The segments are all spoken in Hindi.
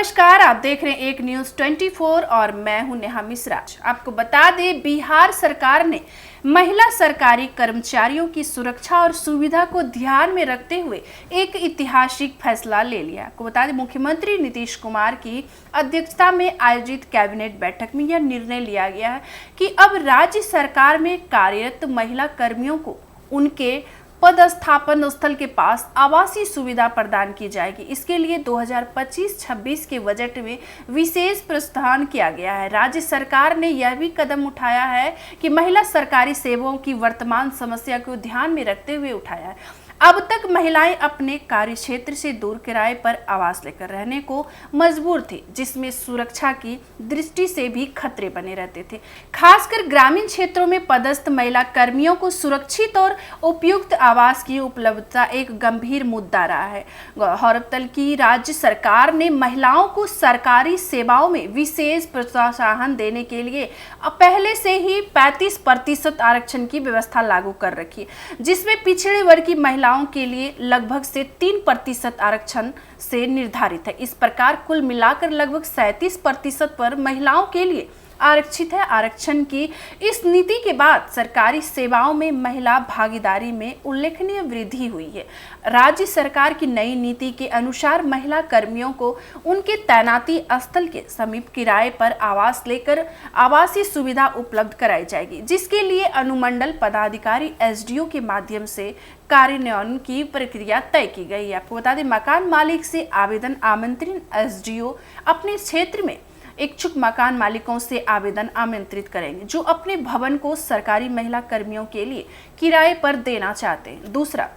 नमस्कार, आप देख रहे हैं एक न्यूज 24 और मैं हूं नेहा मिश्रा। आपको बता दें, बिहार सरकार ने महिला सरकारी कर्मचारियों की सुरक्षा और सुविधा को ध्यान में रखते हुए एक ऐतिहासिक फैसला ले लिया। आपको बता दें, मुख्यमंत्री नीतीश कुमार की अध्यक्षता में आयोजित कैबिनेट बैठक में यह निर्णय लिया गया है कि अब राज्य सरकार में कार्यरत महिला कर्मियों को उनके पदस्थापन स्थल के पास आवासीय सुविधा प्रदान की जाएगी। इसके लिए 2025-26 के बजट में विशेष प्रावधान किया गया है। राज्य सरकार ने यह भी कदम उठाया है कि महिला सरकारी सेवाओं की वर्तमान समस्या को ध्यान में रखते हुए उठाया है। अब तक महिलाएं अपने कार्य क्षेत्र से दूर किराए पर आवास लेकर रहने को मजबूर थी, जिसमें सुरक्षा की दृष्टि से भी खतरे बने रहते थे। खासकर ग्रामीण क्षेत्रों में पदस्थ महिला कर्मियों को सुरक्षित और उपयुक्त आवास की उपलब्धता एक गंभीर मुद्दा रहा है। गौरतलब की राज्य सरकार ने महिलाओं को सरकारी सेवाओं में विशेष प्रोत्साहन देने के लिए पहले से ही 35% आरक्षण की व्यवस्था लागू कर रखी है, जिसमें पिछड़े वर्ग की महिलाओं के लिए लगभग से 3% आरक्षण से निर्धारित है। इस प्रकार कुल मिलाकर लगभग 37% पर महिलाओं के लिए आरक्षित है। आरक्षण की इस नीति के बाद सरकारी सेवाओं में महिला भागीदारी में उल्लेखनीय वृद्धि हुई है। राज्य सरकार की नई नीति के अनुसार महिला कर्मियों को उनके तैनाती स्थल के समीप किराए पर आवास लेकर आवासीय सुविधा उपलब्ध कराई जाएगी, जिसके लिए अनुमंडल पदाधिकारी एसडीओ के माध्यम से कार्यान्वयन की प्रक्रिया तय की गई है। आपको बता दें, मकान मालिक से आवेदन आमंत्रित एसडीओ अपने क्षेत्र में इच्छुक मकान मालिकों से आवेदन आमंत्रित करेंगे जो अपने भवन को सरकारी महिला कर्मियों के लिए किराए पर देना चाहते हैं। दूसरा,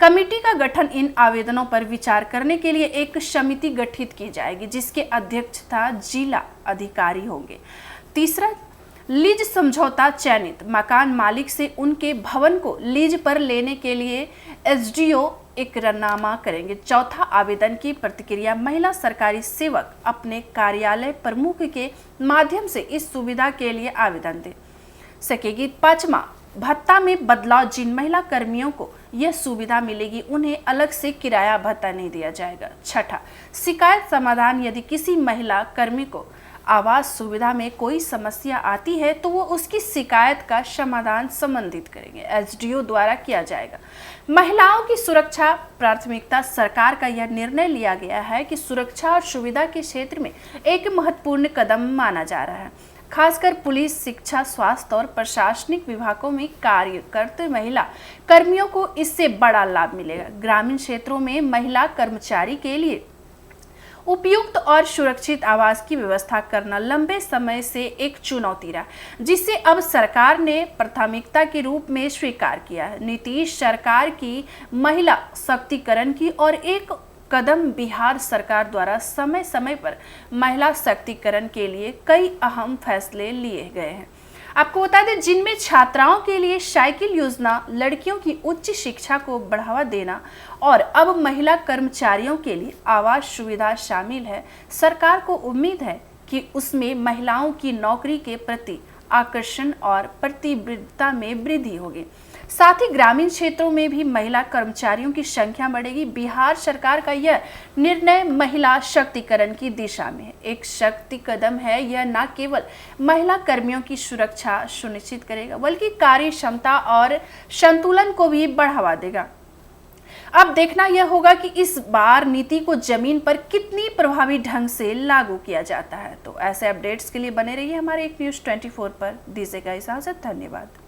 कमेटी का गठन इन आवेदनों पर विचार करने के लिए एक समिति गठित की जाएगी, जिसके अध्यक्षता जिला अधिकारी होंगे। तीसरा, लीज समझौता चयनित मकान मालिक से उनके भवन को लीज पर लेने के लिए एसडीओ इकरारनामा करेंगे। चौथा, आवेदन की प्रतिक्रिया महिला सरकारी सेवक अपने कार्यालय प्रमुख के माध्यम से इस सुविधा के लिए आवेदन दे सकेगी। पांचवा, भत्ता में बदलाव। जिन महिला कर्मियों को यह सुविधा मिलेगी उन्हें अलग से किराया भत्ता नहीं दिया जाएगा। छठा, शिकायत समाधान। यदि किसी महिला कर्मी को आवास सुविधा में कोई समस्या आती है तो वो उसकी शिकायत का समाधान संबंधित करेंगे एसडीओ द्वारा किया जाएगा। महिलाओं की सुरक्षा प्राथमिकता। सरकार का यह निर्णय लिया गया है कि सुरक्षा और सुविधा के क्षेत्र में एक महत्वपूर्ण कदम माना जा रहा है। खासकर पुलिस, शिक्षा, स्वास्थ्य और प्रशासनिक विभागों में कार्य करते महिला कर्मियों को इससे बड़ा लाभ मिलेगा। ग्रामीण क्षेत्रों में महिला कर्मचारी के लिए उपयुक्त और सुरक्षित आवास की व्यवस्था करना लंबे समय से एक चुनौती रहा, जिसे अब सरकार ने प्राथमिकता के रूप में स्वीकार किया है। नीतीश सरकार की महिला शक्तिकरण की और एक कदम। बिहार सरकार द्वारा समय समय पर महिला शक्तिकरण के लिए कई अहम फैसले लिए गए हैं। आपको बता दें, जिनमें छात्राओं के लिए साइकिल योजना, लड़कियों की उच्च शिक्षा को बढ़ावा देना और अब महिला कर्मचारियों के लिए आवास सुविधा शामिल है। सरकार को उम्मीद है कि उसमें महिलाओं की नौकरी के प्रति आकर्षण और प्रतिबद्धता में वृद्धि होगी। साथ ही ग्रामीण क्षेत्रों में भी महिला कर्मचारियों की संख्या बढ़ेगी। बिहार सरकार का यह निर्णय महिला शक्तिकरण की दिशा में एक शक्ति कदम है। यह न केवल महिला कर्मियों की सुरक्षा सुनिश्चित करेगा बल्कि कार्य क्षमता और संतुलन को भी बढ़ावा देगा। अब देखना यह होगा कि इस बार नीति को जमीन पर कितनी प्रभावी ढंग से लागू किया जाता है। तो ऐसे अपडेट्स के लिए बने रहिए हमारे एक न्यूज़ 24 पर। दीजिएगा इजाजत। धन्यवाद।